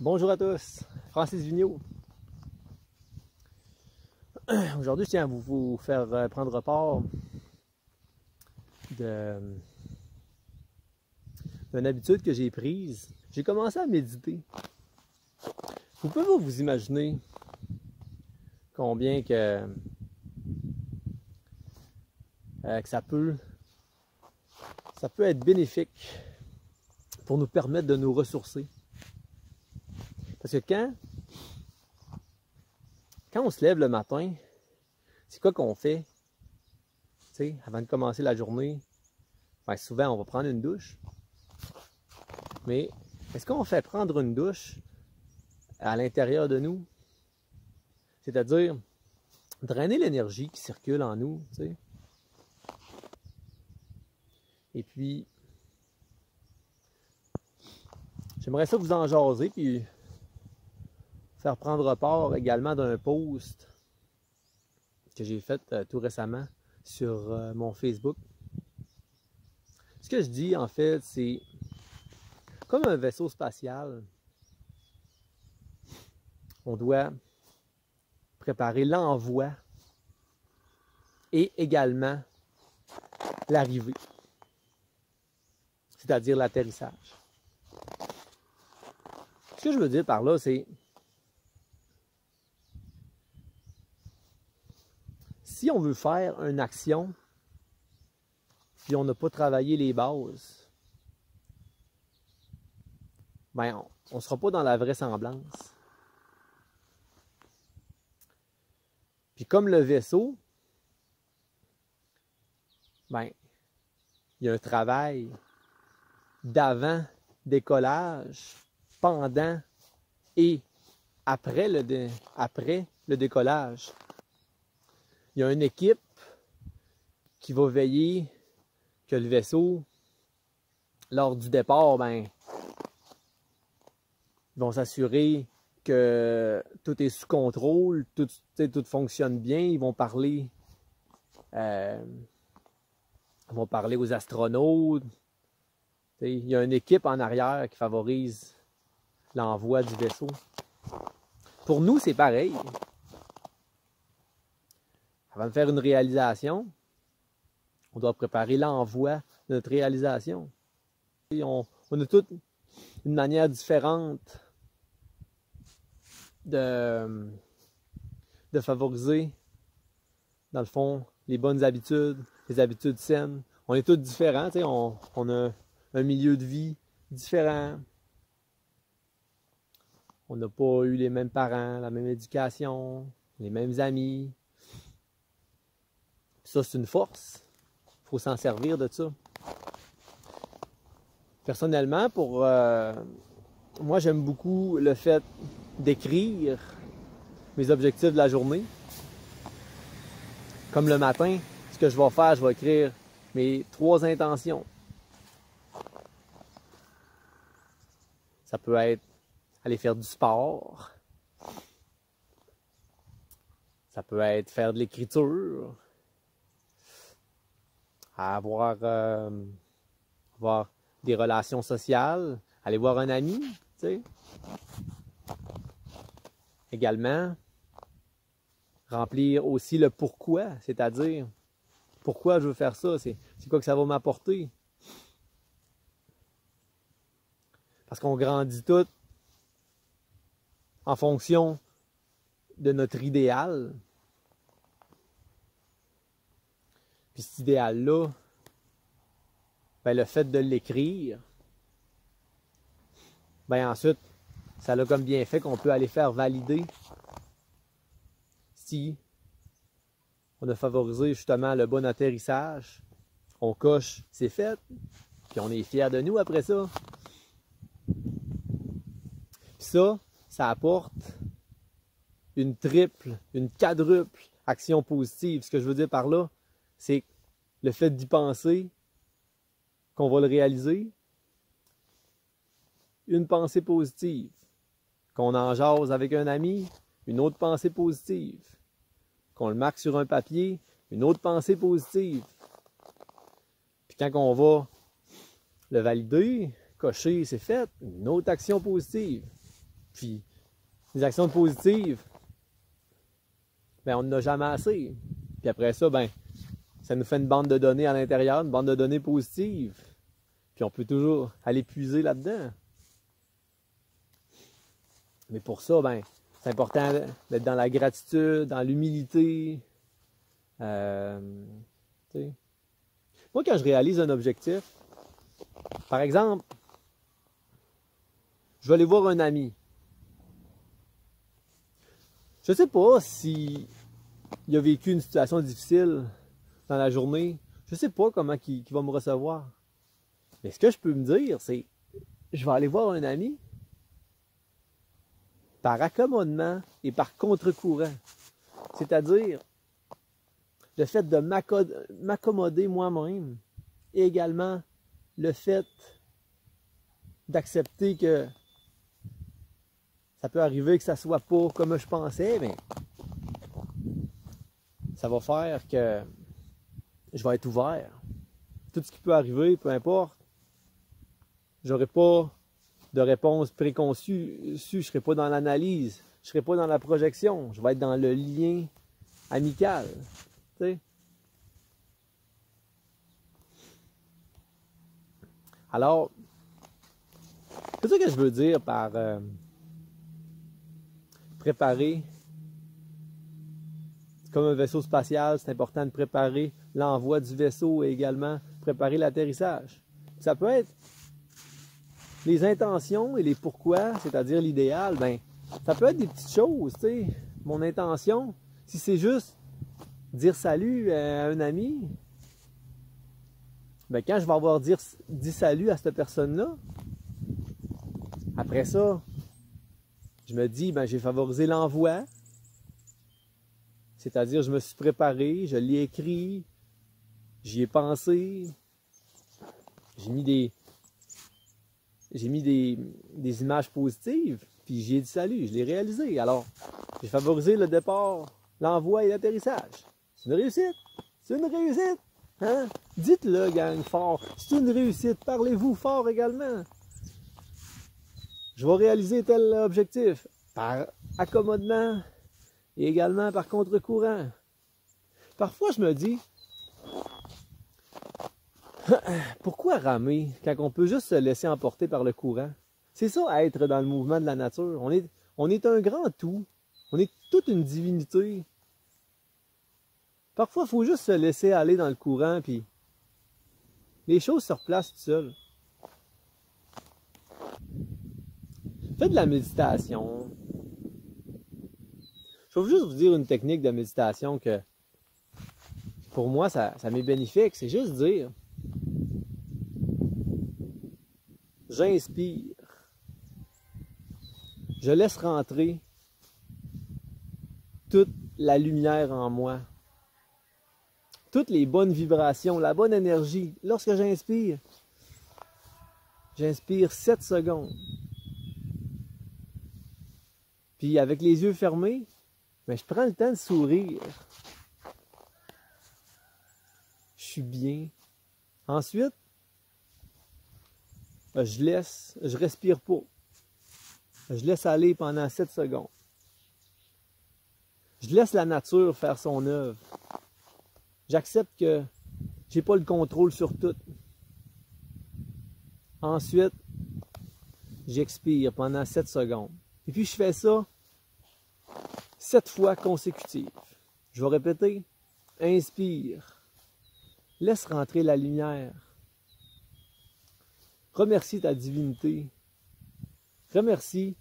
Bonjour à tous, Francis Vigneault. Aujourd'hui, je tiens à vous faire prendre part d'une habitude que j'ai prise. J'ai commencé à méditer. Vous pouvez vous imaginer combien que ça peut être bénéfique pour nous permettre de nous ressourcer. Parce que quand on se lève le matin, c'est quoi qu'on fait? Tu sais, avant de commencer la journée, ben souvent on va prendre une douche. Mais est-ce qu'on fait prendre une douche à l'intérieur de nous? C'est-à-dire drainer l'énergie qui circule en nous, tu sais. Et puis, j'aimerais ça vous en jaser, puis faire prendre part également d'un post que j'ai fait tout récemment sur mon Facebook. Ce que je dis, en fait, c'est comme un vaisseau spatial. On doit préparer l'envoi et également l'arrivée, c'est-à-dire l'atterrissage. Ce que je veux dire par là, c'est si on veut faire une action, puis on n'a pas travaillé les bases, ben on ne sera pas dans la vraisemblance. Puis comme le vaisseau, ben il y a un travail d'avant décollage, pendant et après le décollage. Il y a une équipe qui va veiller que le vaisseau, lors du départ, ben, ils vont s'assurer que tout est sous contrôle, tout fonctionne bien. Ils vont parler aux astronautes. Il y a une équipe en arrière qui favorise l'envoi du vaisseau. Pour nous, c'est pareil. Avant de faire une réalisation, on doit préparer l'envoi de notre réalisation. On a toute une manière différente de favoriser, dans le fond, les bonnes habitudes, les habitudes saines. On est tous différents, on a un milieu de vie différent. On n'a pas eu les mêmes parents, la même éducation, les mêmes amis. Ça, c'est une force. Il faut s'en servir de ça. Personnellement, moi, j'aime beaucoup le fait d'écrire mes objectifs de la journée. Comme le matin, ce que je vais faire, je vais écrire mes 3 intentions. Ça peut être aller faire du sport. Ça peut être faire de l'écriture. Avoir des relations sociales. Aller voir un ami, tu sais. Également, remplir aussi le pourquoi, c'est-à-dire pourquoi je veux faire ça, c'est quoi que ça va m'apporter. Parce qu'on grandit tout en fonction de notre idéal. Puis cet idéal-là, ben le fait de l'écrire, ben ensuite, ça a comme bienfait qu'on peut aller faire valider si on a favorisé justement le bon atterrissage. On coche, c'est fait, puis on est fiers de nous après ça. Puis ça apporte une triple, une quadruple action positive. Ce que je veux dire par là, c'est le fait d'y penser, qu'on va le réaliser, une pensée positive, qu'on en jase avec un ami, une autre pensée positive, qu'on le marque sur un papier, une autre pensée positive. Puis quand on va le valider, cocher, c'est fait, une autre action positive. Puis, les actions positives, ben, on n'en a jamais assez. Puis après ça, ben, ça nous fait une bande de données à l'intérieur, une bande de données positive. Puis on peut toujours aller puiser là-dedans. Mais pour ça, ben, c'est important d'être dans la gratitude, dans l'humilité. Moi, quand je réalise un objectif, par exemple, je vais aller voir un ami. Je ne sais pas si il a vécu une situation difficile dans la journée. Je ne sais pas comment il va me recevoir. Mais ce que je peux me dire, c'est je vais aller voir un ami par accommodement et par contre-courant. C'est-à-dire le fait de m'accommoder moi-même et également le fait d'accepter que ça peut arriver que ça ne soit pas comme je pensais, mais ça va faire que je vais être ouvert. Tout ce qui peut arriver, peu importe, j'aurai pas de réponse préconçue, je ne serai pas dans l'analyse, je ne serai pas dans la projection, je vais être dans le lien amical. Tu sais? Alors, c'est ça que je veux dire par préparer. Comme un vaisseau spatial, c'est important de préparer l'envoi du vaisseau et également préparer l'atterrissage. Ça peut être les intentions et les pourquoi, c'est-à-dire l'idéal, ben, ça peut être des petites choses, tu sais. Mon intention, si c'est juste dire salut à un ami, ben, quand je vais avoir dit salut à cette personne-là, après ça, je me dis, ben, j'ai favorisé l'envoi, c'est-à-dire je me suis préparé, je l'ai écrit, j'y ai pensé, j'ai mis des images positives, puis j'ai dit salut, je l'ai réalisé. Alors, j'ai favorisé le départ, l'envoi et l'atterrissage. C'est une réussite! C'est une réussite! Hein? Dites-le, gang, fort. C'est une réussite. Parlez-vous fort également. Je vais réaliser tel objectif par accommodement et également par contre-courant. Parfois, je me dis, pourquoi ramer quand on peut juste se laisser emporter par le courant? C'est ça, être dans le mouvement de la nature. On est un grand tout. On est toute une divinité. Parfois, il faut juste se laisser aller dans le courant, puis les choses se replacent tout seules. Faites de la méditation. Je vais juste vous dire une technique de méditation que, pour moi, ça m'est bénéfique. C'est juste dire, j'inspire, je laisse rentrer toute la lumière en moi, toutes les bonnes vibrations, la bonne énergie. Lorsque j'inspire 7 secondes. Puis avec les yeux fermés, ben, je prends le temps de sourire. Je suis bien. Ensuite, je respire pas. Je laisse aller pendant 7 secondes. Je laisse la nature faire son œuvre. J'accepte que j'ai pas le contrôle sur tout. Ensuite, j'expire pendant 7 secondes. Et puis je fais ça 7 fois consécutives. Je vais répéter. Inspire. Laisse rentrer la lumière. Remercie ta divinité. Remercie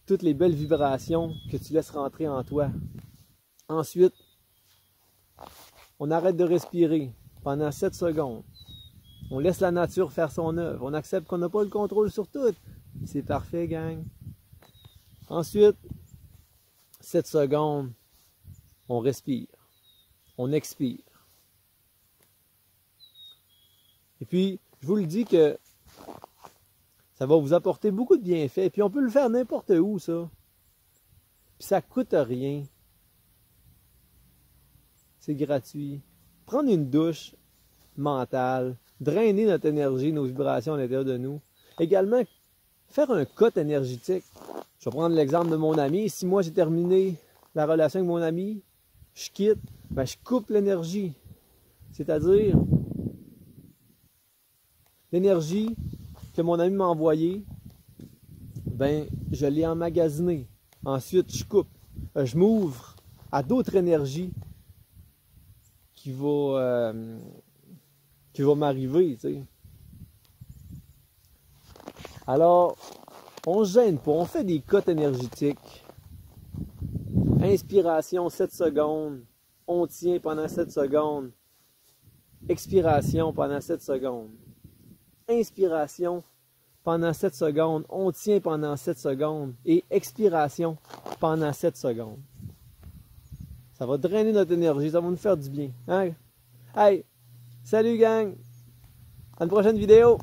toutes les belles vibrations que tu laisses rentrer en toi. Ensuite, on arrête de respirer pendant 7 secondes. On laisse la nature faire son œuvre. On accepte qu'on n'a pas le contrôle sur tout. C'est parfait, gang. Ensuite, 7 secondes, on respire. On expire. Et puis, je vous le dis que ça va vous apporter beaucoup de bienfaits. Puis on peut le faire n'importe où, ça. Puis ça ne coûte rien. C'est gratuit. Prendre une douche mentale, drainer notre énergie, nos vibrations à l'intérieur de nous. Également, faire un cut énergétique. Je vais prendre l'exemple de mon ami. Si moi j'ai terminé la relation avec mon ami, je quitte, ben je coupe l'énergie. C'est-à-dire, l'énergie que mon ami m'a envoyée, ben je l'ai emmagasinée. Ensuite, je coupe. Je m'ouvre à d'autres énergies qui vont m'arriver, tu sais. Alors, on se gêne pas, on fait des cotes énergétiques. Inspiration, 7 secondes. On tient pendant 7 secondes. Expiration pendant 7 secondes. Inspiration pendant 7 secondes. On tient pendant 7 secondes. Et expiration pendant 7 secondes. Ça va drainer notre énergie, ça va nous faire du bien. Hein? Hey, salut gang! À une prochaine vidéo!